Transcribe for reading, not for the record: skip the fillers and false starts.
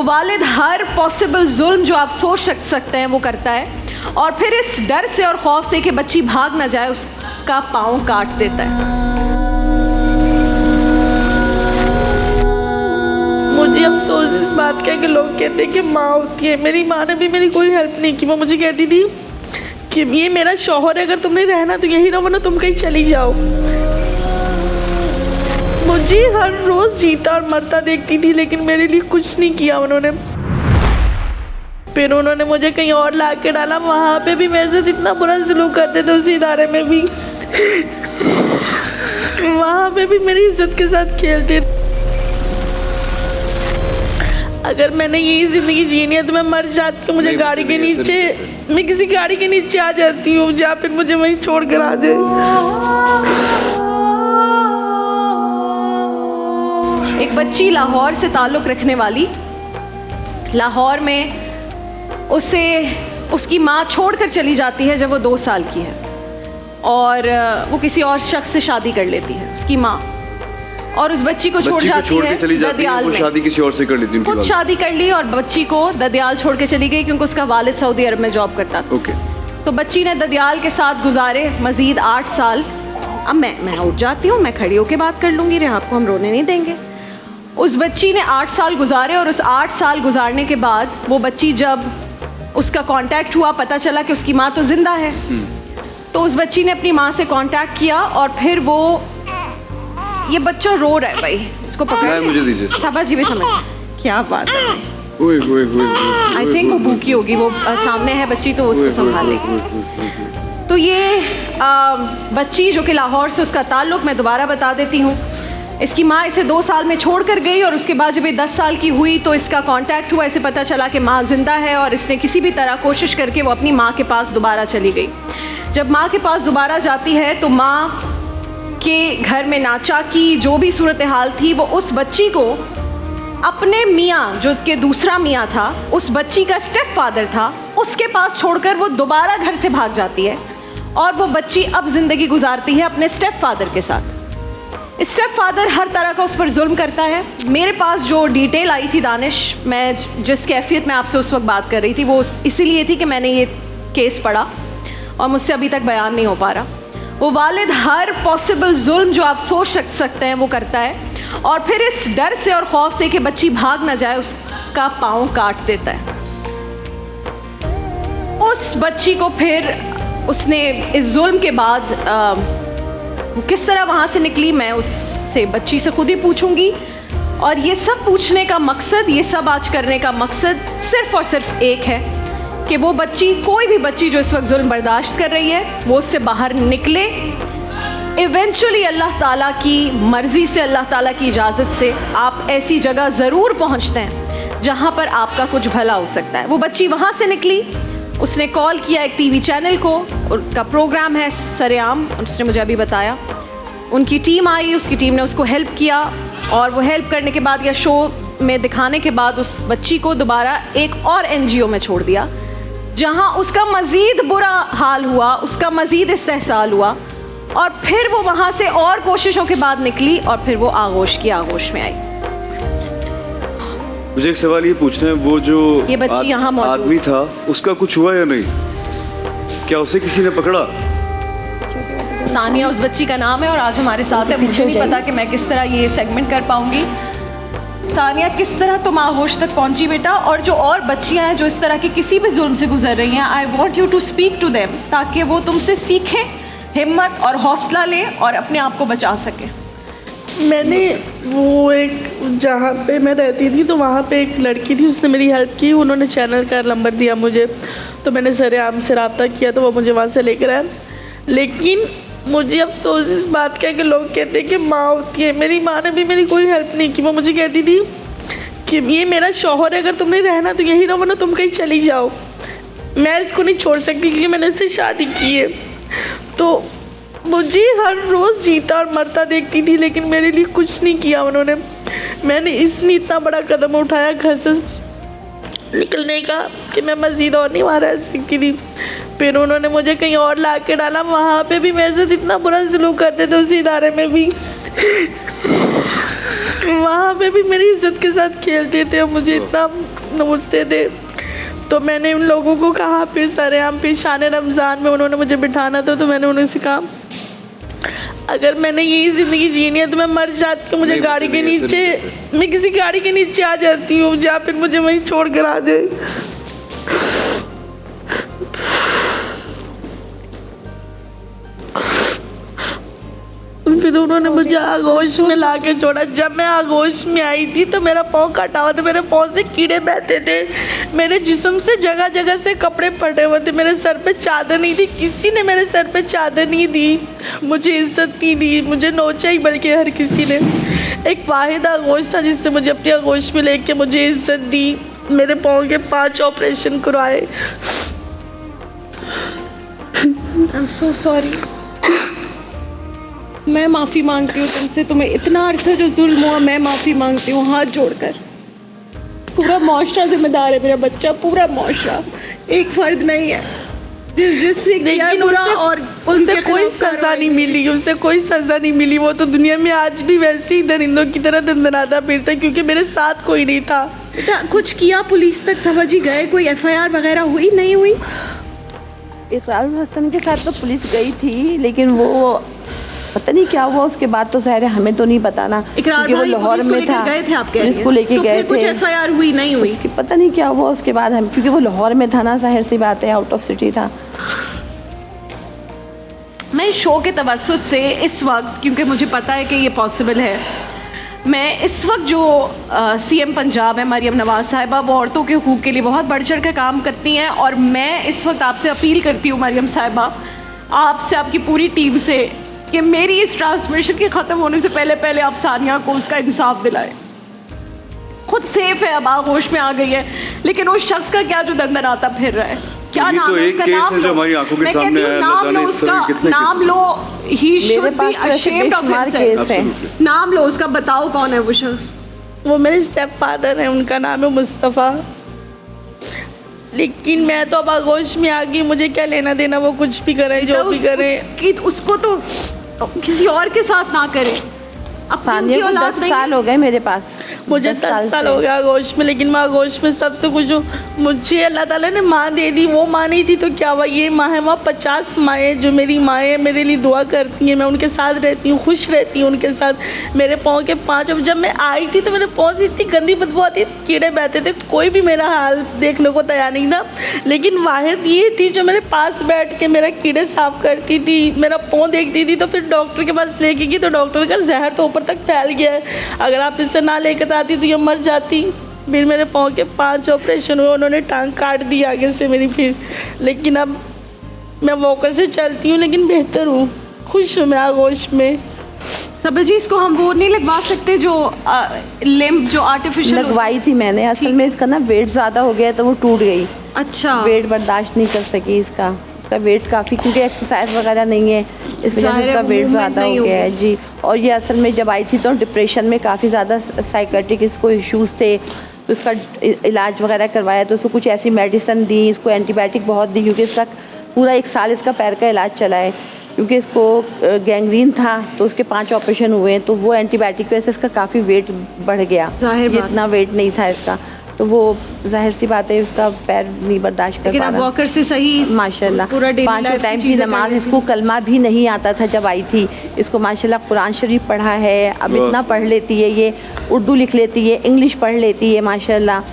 वो वालिद हर पॉसिबल जुल्म जो आप सोच सकते हैं वो करता है, और फिर इस डर से और खौफ से कि बच्ची भाग ना जाए उसका पाँव काट देता है। मुझे अफसोस इस बात का कि लोग कहते हैं कि माँ होती है। मेरी माँ ने भी मेरी कोई हेल्प नहीं की। वो मुझे कहती थी कि ये मेरा शौहर है, अगर तुमने रहना तो यही रहो, वरना तुम कहीं चली जाओ। मुझे हर रोज़ जीता और मरता देखती थी, लेकिन मेरे लिए कुछ नहीं किया उन्होंने। फिर उन्होंने मुझे कहीं और ला के डाला। वहाँ पे भी मेरे साथ इतना बुरा सलूक करते थे, उसी इदारे में भी। वहाँ पे भी मेरी इज्जत के साथ खेलते। अगर मैंने यही ज़िंदगी जीनी है तो मैं मर जाती हूँ। मुझे गाड़ी के नीचे, मैं किसी गाड़ी के नीचे आ जाती हूँ, या फिर मुझे वहीं छोड़ कर आ जाए। एक बच्ची लाहौर से ताल्लुक़ रखने वाली, लाहौर में उसे उसकी माँ छोड़कर चली जाती है जब वो 2 साल की है, और वो किसी और शख्स से शादी कर लेती है उसकी माँ, और उस बच्ची को छोड़ जाती है ददियाल में। शादी किसी और से कर लेती है, खुद शादी कर ली और बच्ची को ददियाल छोड़ के चली गई, क्योंकि उसका वालिद सऊदी अरब में जॉब करता था। तो बच्ची ने ददियाल के साथ गुजारे मज़ीद 8 साल। अब मैं उठ जाती हूँ, मैं खड़ी होकर बात कर लूँगी, रेहाब को हम रोने नहीं देंगे। उस बच्ची ने 8 साल गुजारे, और उस 8 साल गुजारने के बाद वो बच्ची जब उसका कांटेक्ट हुआ, पता चला कि उसकी माँ तो जिंदा है, तो उस बच्ची ने अपनी माँ से कांटेक्ट किया, और फिर वो, ये बच्चा रो रहा है भाई, इसको पकड़ मुझे दीजिए। सबा जी भी समझ, क्या बात है, आई थिंक वो भूखी होगी, वो सामने है बच्ची तो उसको संभाल लेगी। तो ये बच्ची जो कि लाहौर से उसका ताल्लुक़, मैं दोबारा बता देती हूँ, इसकी माँ इसे 2 साल में छोड़ कर गई, और उसके बाद जब ये 10 साल की हुई तो इसका कांटेक्ट हुआ, इसे पता चला कि माँ ज़िंदा है, और इसने किसी भी तरह कोशिश करके वो अपनी माँ के पास दोबारा चली गई। जब माँ के पास दोबारा जाती है तो माँ के घर में नाचा की जो भी सूरत हाल थी, वो उस बच्ची को अपने मियाँ, जो कि दूसरा मियाँ था, उस बच्ची का स्टेप फादर था, उसके पास छोड़कर वो दोबारा घर से भाग जाती है, और वो बच्ची अब ज़िंदगी गुजारती है अपने स्टेप फादर के साथ। स्टेप फादर हर तरह का उस पर जुल्म करता है। मेरे पास जो डिटेल आई थी दानिश, मैं जिस कैफियत में आपसे उस वक्त बात कर रही थी, वो इसीलिए थी कि मैंने ये केस पढ़ा और मुझसे अभी तक बयान नहीं हो पा रहा। वो वालिद हर पॉसिबल जुल्म जो आप सोच सकते हैं वो करता है, और फिर इस डर से और खौफ से कि बच्ची भाग ना जाए उसका पाँव काट देता है। उस बच्ची को फिर उसने इस जुल्म के बाद वो किस तरह वहाँ से निकली, मैं उससे बच्ची से खुद ही पूछूंगी। और ये सब पूछने का मकसद, ये सब आज करने का मकसद सिर्फ़ और सिर्फ एक है कि वो बच्ची, कोई भी बच्ची जो इस वक्त जुल्म बर्दाश्त कर रही है, वो उससे बाहर निकले। इवेंचुअली अल्लाह ताला की मर्ज़ी से, अल्लाह ताला की इजाज़त से आप ऐसी जगह ज़रूर पहुँचते हैं जहाँ पर आपका कुछ भला हो सकता है। वो बच्ची वहाँ से निकली, उसने कॉल किया एक टीवी चैनल को, उनका प्रोग्राम है सरेआम, उसने मुझे अभी बताया। उनकी टीम आई, उसकी टीम ने उसको हेल्प किया, और वो हेल्प करने के बाद या शो में दिखाने के बाद उस बच्ची को दोबारा एक और NGO में छोड़ दिया, जहां उसका मज़ीद बुरा हाल हुआ, उसका मज़ीद इस्तेहसाल हुआ, और फिर वो वहाँ से और कोशिशों के बाद निकली, और फिर वो आगोश की आगोश में आई। मुझे एक सवाल ये पूछना है, वो जो ये बच्ची यहाँ मौजूद आदमी था, उसका कुछ हुआ या नहीं? क्या उसे किसी ने पकड़ा? सानिया उस बच्ची का नाम है, और आज हमारे साथ है। मुझे नहीं पता कि मैं किस तरह ये सेगमेंट कर पाऊंगी। सानिया, किस तरह तुम आगोश तक पहुंची बेटा, और जो और बच्चियां हैं जो इस तरह के किसी भी जुल्म से गुजर रही हैं, I want you to speak to them, ताकि वो तुमसे सीखें, हिम्मत और हौसला लें और अपने आप को बचा सकें। मैंने वो एक, जहाँ पे मैं रहती थी तो वहाँ पे एक लड़की थी, उसने मेरी हेल्प की। उन्होंने चैनल का नंबर दिया मुझे, तो मैंने सरेआम से रब्ता किया, तो वो मुझे वहाँ से लेकर आए। लेकिन मुझे अफसोस इस बात का कि लोग कहते हैं कि माँ होती है। मेरी माँ ने भी मेरी कोई हेल्प नहीं की। वो मुझे कहती थी कि ये मेरा शौहर है, अगर तुमने रहना तो यही रहो, वरना तुम कहीं चली जाओ। मैं इसको नहीं छोड़ सकती क्योंकि मैंने इससे शादी की है। तो मुझे हर रोज़ जीता और मरता देखती थी, लेकिन मेरे लिए कुछ नहीं किया उन्होंने। मैंने इसलिए इतना बड़ा कदम उठाया घर से निकलने का कि मैं मज़ीद और नहीं वहाँ रह सकती थी। फिर उन्होंने मुझे कहीं और ला के डाला। वहाँ पे भी मेरे साथ इतना बुरा सलूक करते थे, उसी इदारे में भी। वहाँ पे भी मेरी इज्जत के साथ खेलते थे, मुझे इतना नोचते थे। तो मैंने उन लोगों को कहा, फिर सरेआम फिर शान रमज़ान में उन्होंने मुझे बिठाना था, तो मैंने उनसे कहा अगर मैंने यही ज़िंदगी जीनी है तो मैं मर जाती हूँ, मुझे गाड़ी के नीचे, मैं किसी गाड़ी के नीचे आ जाती हूँ, या फिर मुझे वहीं छोड़ कर आ जाए। फिर उन्होंने मुझे आगोश में ला के छोड़ा। जब मैं आगोश में आई थी तो मेरा पाँव कटा हुआ था, मेरे पाँव से कीड़े बहते थे, मेरे जिस्म से जगह जगह से कपड़े फटे हुए थे, मेरे सर पे चादर नहीं थी, किसी ने मेरे सर पे चादर नहीं दी, मुझे इज्जत नहीं दी, मुझे नोचा ही बल्कि हर किसी ने। एक वाहिद आगोश था जिससे मुझे अपनी आगोश में लेके मुझे इज्जत दी। मेरे पाँव के 5 ऑपरेशन करवाए। I'm so sorry। मैं माफ़ी मांगती हूँ तुमसे, तुम्हें इतना अरसा जो जुल्म हुआ, मैं माफ़ी मांगती हूँ हाथ जोड़कर। पूरा मुआशरा जिम्मेदार है, मेरा बच्चा, पूरा मुआशरा, एक फर्द नहीं है जिसने किया बुरा। और उनसे कोई सज़ा नहीं मिली, उनसे कोई सज़ा नहीं मिली। वो तो दुनिया में आज भी वैसे ही दरिंदों की तरह दंदनाता फिरता, क्योंकि मेरे साथ कोई नहीं था। कुछ किया पुलिस तक समझ ही गए? कोई FIR वगैरह हुई, नहीं हुई? इकरारुल हसन के साथ तो पुलिस गई थी, लेकिन वो पता नहीं क्या हुआ उसके बाद, तो ज़ाहिर है हमें तो नहीं बताना, क्योंकि वो लाहौर में था। गए थे आप? पुलिस को लेके गए थे। कुछ FIR हुई, नहीं हुई? पता नहीं क्या हुआ उसके बाद, हम क्योंकि वो लाहौर में था ना, ज़ाहिर सी बात है, आउट ऑफ सिटी था। मैं इस शो के तवज्जुद से इस वक्त, क्योंकि मुझे पता है कि ये पॉसिबल है, मैं इस वक्त जो CM पंजाब है मरियम नवाज़ साहिबा, वो औरतों के हुकूक़ के लिए बहुत बढ़ चढ़ कर काम करती हैं। और मैं इस वक्त आपसे अपील करती हूँ मरियम साहिबा, आपसे, आपकी पूरी टीम से, कि मेरी इस ट्रांसमिशन के ख़त्म होने से पहले आप सानिया को उसका इंसाफ दिलाएं। खुद सेफ है, अब आगोश में आ गई है, लेकिन उस शख्स का क्या जो दंदनाता फिर रहा है, क्या नाम है उसका? नाम लो, मैं कहती हूँ नाम लो उसका, नाम लो। He should be ashamed of himself. नाम लो उसका, बताओ कौन है वो शख्स? वो मेरे स्टेप फादर हैं, उनका नाम है मुस्तफ़ा। लेकिन मैं तो अब आगोश में आ गई, मुझे क्या लेना देना, वो कुछ भी करें, जो भी करें। उसको तो किसी और के साथ ना करें। सानिया को 10 साल हो गए मेरे पास, मुझे 10 साल हो गया आगोश में, लेकिन मैं आगोश में सबसे कुछ जो मुझे अल्लाह ताला ने माँ दे दी, वो माँ नहीं थी तो क्या हुआ, ये माँ है। वहाँ 50 माएँ जो मेरी माएँ मेरे लिए दुआ करती हैं, मैं उनके साथ रहती हूँ, खुश रहती हूँ उनके साथ। मेरे पाँव के 5, जब मैं आई थी तो मेरे पाँव से इतनी गंदी बदबू आती, कीड़े बहते थे, कोई भी मेरा हाल देखने को तैयार नहीं था। लेकिन वाहिद ये थी जो मेरे पास बैठ के मेरा कीड़े साफ़ करती थी, मेरा पाँव देखती थी। तो फिर डॉक्टर के पास लेके गई तो डॉक्टर का जहर तो ऊपर तक फैल गया है, अगर आप इससे ना लेकर आती तो ये मर जाती। फिर मेरे पाँव के 5 ऑपरेशन हुए, उन्होंने टांग काट दी आगे से मेरी। फिर लेकिन अब मैं वॉकर से चलती हूँ, लेकिन बेहतर हूँ, खुश हूँ मैं आगोश में। सबा जी, इसको हम वो नहीं लगवा सकते जो लिम्ब जो आर्टिफिशियल? लगवाई थी मैंने, असल में इसका ना वेट ज़्यादा हो गया तो वो टूट गई। अच्छा, वेट बर्दाश्त नहीं कर सकी इसका वेट काफ़ी, क्योंकि एक्सरसाइज वगैरह नहीं है, इस वजह से इसका वेट ज़्यादा हो गया है जी। और ये असल में जब आई थी तो डिप्रेशन में काफ़ी ज़्यादा साइकेट्रिक इसको इश्यूज़ थे, तो इसका इलाज वगैरह करवाया, तो उसको कुछ ऐसी मेडिसिन दी, इसको एंटीबायोटिक बहुत दी, क्योंकि इसका पूरा 1 साल इसका पैर का इलाज चला है, क्योंकि इसको गैंग्रीन था, तो उसके 5 ऑपरेशन हुए हैं। तो वो एंटीबायोटिक की वजह से इसका काफ़ी वेट बढ़ गया, इतना वेट नहीं था इसका, तो वो जाहिर सी बात है उसका पैर नहीं बर्दाश्त कर पा रहा। वॉकर से सही माशाल्लाह 5 टाइम की नमाज, इसको कलमा भी नहीं आता था जब आई थी, इसको माशाल्लाह कुरान शरीफ पढ़ा है, अब इतना पढ़ लेती है, ये उर्दू लिख लेती है, इंग्लिश पढ़ लेती है माशाल्लाह।